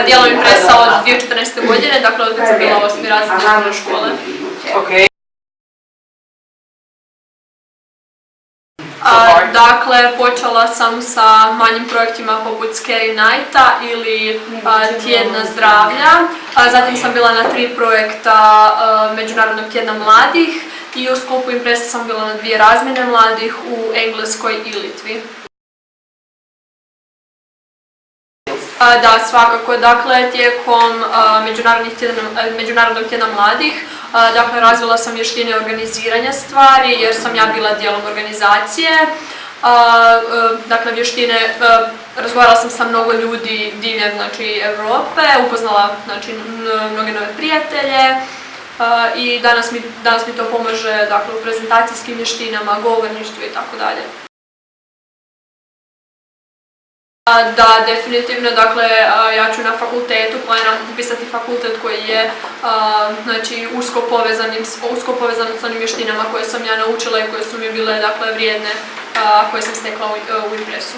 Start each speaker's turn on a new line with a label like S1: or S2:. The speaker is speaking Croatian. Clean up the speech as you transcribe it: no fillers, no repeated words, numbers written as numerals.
S1: dijelom Impressa od 2014. godine, dakle od kad sam bila 8. razred osnovne škole. Dakle, počela sam sa manjim projektima poput Scary Nighta ili Tjedna zdravlja. Zatim sam bila na 3 projekta Međunarodnog tjedna mladih i u sklopu Impressa sam bila na 2 razmjene mladih u Engleskoj i Litvi. Da, svakako. Dakle, tijekom Međunarodnog tjedna mladih razvila sam vještine organiziranja stvari jer sam ja bila dijelom organizacije. Dakle, vještine, razgovarala sam sa mnogo ljudi diljem Europe, upoznala mnoge nove prijatelje i danas mi to pomaže u prezentacijskim vještinama, govorništvu i tako dalje. Da, definitivno, dakle, ja ću na fakultetu, planiram upisati fakultet koji je usko povezan s onim vještinama koje sam ja naučila i koje su mi bile, dakle, vrijedne, koje sam stekla u Impressu.